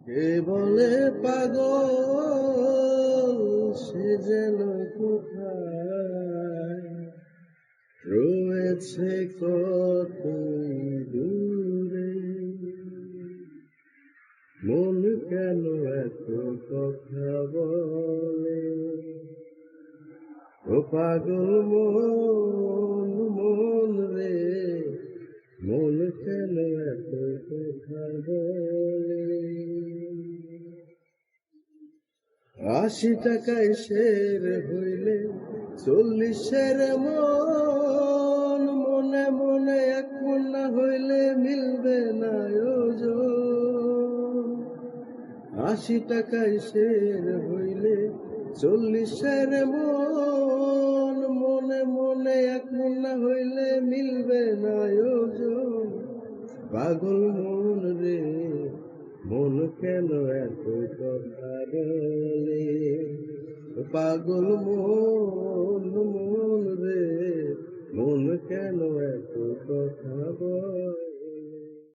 কে বলে পাগল সে যেন কোথায় রয়েছে কত দূরে, মন কেন এত কথা বলে, ও পাগল মন মন রে, মন কেন এত কথা বলে। ৮০ টাকায় শের হইলে ৪০-এর মন, মনে মনে এক মন না হইলে মিলবে না ওজন। ৮০ টাকায় শের হইলে ৪০-এর মন, মনে মনে এক মন না হইলে মিলবে না ওজন। পাগল মন রে, মন কেন এত কথা বলে, পাগল মন মন রে, মন কেন এত কথা বলে।